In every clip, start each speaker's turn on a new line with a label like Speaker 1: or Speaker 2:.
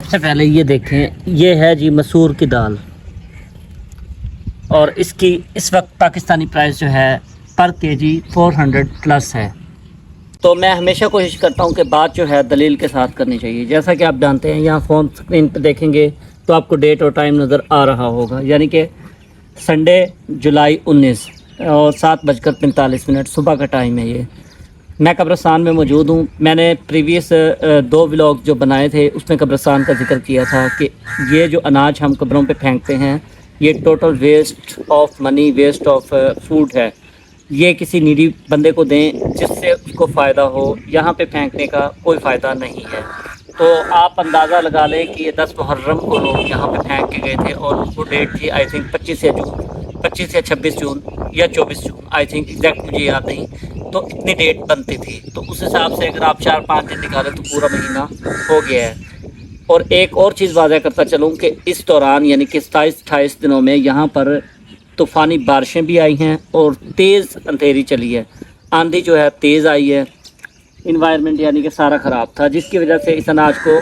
Speaker 1: सबसे पहले ये देखें, ये है जी मसूर की दाल, और इसकी इस वक्त पाकिस्तानी प्राइस जो है पर केजी 400 प्लस है। तो मैं हमेशा कोशिश करता हूँ कि बात जो है दलील के साथ करनी चाहिए। जैसा कि आप जानते हैं, यहाँ फ़ोन स्क्रीन पर देखेंगे तो आपको डेट और टाइम नज़र आ रहा होगा, यानी कि संडे जुलाई 19 और 7:45 सुबह का टाइम है। ये मैं कब्रिस्तान में मौजूद हूँ। मैंने प्रीवियस 2 व्लॉग जो बनाए थे उसमें कब्रिस्तान का जिक्र किया था कि ये जो अनाज हम कब्रों पे फेंकते हैं ये total waste of money, waste of food है। ये किसी नीडी बंदे को दें जिससे उसको फ़ायदा हो, यहाँ पे फेंकने का कोई फ़ायदा नहीं है। तो आप अंदाज़ा लगा लें कि ये 10 मुहर्रम को लोग यहाँ पे फेंक के गए थे और उनको डेट थी आई थिंक 25 या 26 जून या 24 जून, आई थिंक एग्जैक्ट मुझे याद नहीं। तो इतनी डेट बनती थी, तो उस हिसाब से अगर आप 4-5 दिन निकालें तो पूरा महीना हो गया है। और एक और चीज़ वाज़ह करता चलूँ कि इस दौरान यानी कि 27-28 दिनों में यहाँ पर तूफ़ानी बारिशें भी आई हैं और तेज़ अंधेरी चली है, आंधी जो है तेज़ आई है। इन्वायरमेंट यानी कि सारा ख़राब था, जिसकी वजह से इस अनाज को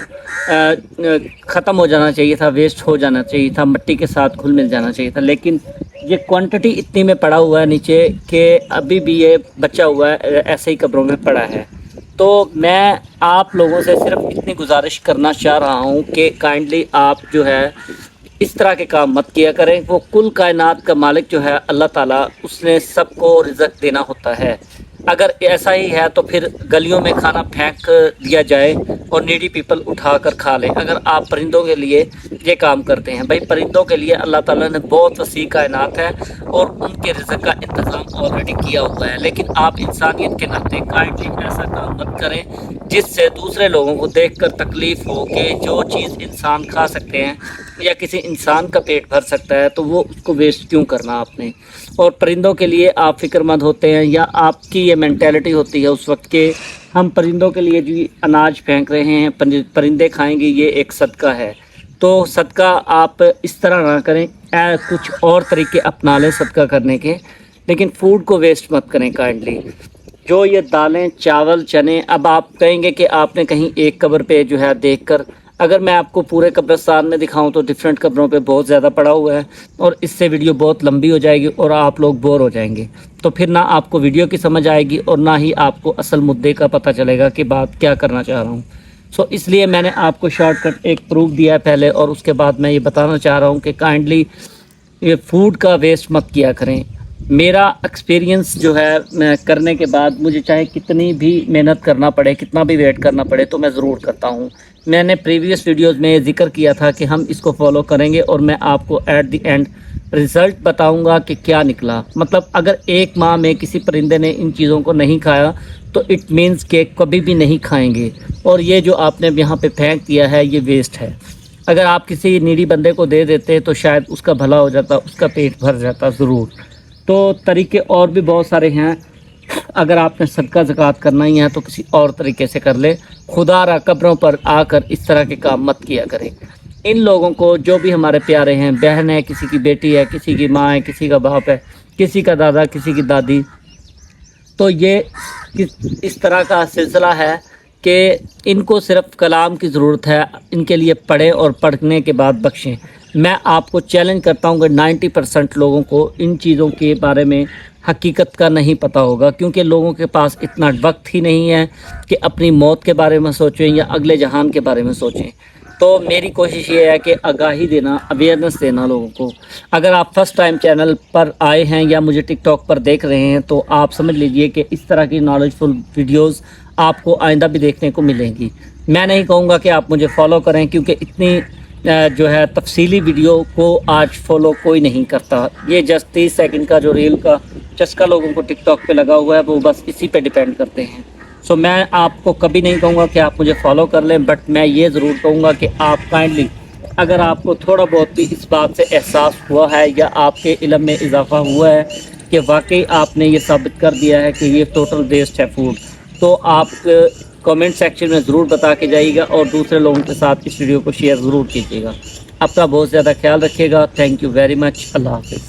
Speaker 1: ख़त्म हो जाना चाहिए था, वेस्ट हो जाना चाहिए था, मिट्टी के साथ घुल मिल जाना चाहिए था। लेकिन ये क्वांटिटी इतनी में पड़ा हुआ है नीचे कि अभी भी ये बचा हुआ है, ऐसे ही कब्रों में पड़ा है। तो मैं आप लोगों से सिर्फ इतनी गुजारिश करना चाह रहा हूँ कि काइंडली आप जो है इस तरह के काम मत किया करें। वो कुल कायनात का मालिक जो है अल्लाह ताला, उसने सबको रिज़्क़ देना होता है। अगर ऐसा ही है तो फिर गलियों में खाना फेंक दिया जाए और नीडी पीपल उठा कर खा लें। अगर आप परिंदों के लिए ये काम करते हैं, भाई परिंदों के लिए अल्लाह ताला ने बहुत वसी कायनात है और उनके रिज़्क़ का इंतज़ाम ऑलरेडी किया हुआ है। लेकिन आप इंसानियत के नाते काइंडली ऐसा काम मत करें जिससे दूसरे लोगों को देख कर तकलीफ़ हो कि जो चीज़ इंसान खा सकते हैं या किसी इंसान का पेट भर सकता है तो वो उसको वेस्ट क्यों करना आपने। और परिंदों के लिए आप फ़िक्रमंद होते हैं या आपकी ये मेंटालिटी होती है उस वक्त के हम परिंदों के लिए जी अनाज फेंक रहे हैं, परिंदे खाएंगे, ये एक सदका है। तो सदका आप इस तरह ना करें, कुछ और तरीके अपना लें सदका करने के, लेकिन फूड को वेस्ट मत करें काइंडली। जो ये दालें, चावल, चने, अब आप कहेंगे कि आपने कहीं एक कब्र पे जो है देखकर, अगर मैं आपको पूरे कब्रिस्तान में दिखाऊं तो डिफरेंट कब्रों पे बहुत ज़्यादा पड़ा हुआ है और इससे वीडियो बहुत लंबी हो जाएगी और आप लोग बोर हो जाएंगे। तो फिर ना आपको वीडियो की समझ आएगी और ना ही आपको असल मुद्दे का पता चलेगा कि बात क्या करना चाह रहा हूँ। सो इसलिए मैंने आपको शॉर्टकट एक प्रूफ दिया है पहले, और उसके बाद मैं ये बताना चाह रहा हूँ कि काइंडली ये फूड का वेस्ट मत किया करें। मेरा एक्सपीरियंस जो है मैं करने के बाद, मुझे चाहे कितनी भी मेहनत करना पड़े, कितना भी वेट करना पड़े, तो मैं ज़रूर करता हूँ। मैंने प्रीवियस वीडियोस में जिक्र किया था कि हम इसको फॉलो करेंगे और मैं आपको एट द एंड रिज़ल्ट बताऊंगा कि क्या निकला। मतलब अगर एक माह में किसी परिंदे ने इन चीज़ों को नहीं खाया तो इट मीन्स कि कभी भी नहीं खाएंगे, और ये जो आपने यहाँ पे फेंक दिया है ये वेस्ट है। अगर आप किसी नीडी बंदे को दे देते तो शायद उसका भला हो जाता, उसका पेट भर जाता ज़रूर। तो तरीके और भी बहुत सारे हैं। अगर आपने सदका ज़कात करना ही है तो किसी और तरीके से कर ले। खुदा रा कब्रों पर आकर इस तरह के काम मत किया करें। इन लोगों को, जो भी हमारे प्यारे हैं, बहन है, किसी की बेटी है, किसी की माँ है, किसी का बाप है, किसी का दादा, किसी की दादी, तो ये इस तरह का सिलसिला है कि इनको सिर्फ कलाम की ज़रूरत है, इनके लिए पढ़ें और पढ़ने के बाद बख्शें। मैं आपको चैलेंज करता हूँ कि 90% लोगों को इन चीज़ों के बारे में हकीकत का नहीं पता होगा, क्योंकि लोगों के पास इतना वक्त ही नहीं है कि अपनी मौत के बारे में सोचें या अगले जहान के बारे में सोचें। तो मेरी कोशिश ये है कि आगाही देना, अवेयरनेस देना लोगों को। अगर आप फर्स्ट टाइम चैनल पर आए हैं या मुझे टिकटॉक पर देख रहे हैं तो आप समझ लीजिए कि इस तरह की नॉलेजफुल वीडियोस आपको आइंदा भी देखने को मिलेंगी। मैं नहीं कहूँगा कि आप मुझे फॉलो करें, क्योंकि इतनी जो है तफसीली वीडियो को आज फॉलो कोई नहीं करता। ये जस्ट 30 सेकंड का जो रील का चस्का लोगों को टिकटॉक पे लगा हुआ है वो बस इसी पे डिपेंड करते हैं। सो मैं आपको कभी नहीं कहूँगा कि आप मुझे फॉलो कर लें, बट मैं ये ज़रूर कहूँगा कि आप काइंडली, अगर आपको थोड़ा बहुत भी इस बात से एहसास हुआ है या आपके इल्म में इजाफा हुआ है कि वाकई आपने ये साबित कर दिया है कि ये टोटल वेस्ट है फूड, तो आप कमेंट सेक्शन में ज़रूर बता के जाइएगा और दूसरे लोगों के साथ इस वीडियो को शेयर ज़रूर कीजिएगा। अपना बहुत ज़्यादा ख्याल रखिएगा। Thank you very much. अल्लाह हाफ़िज़।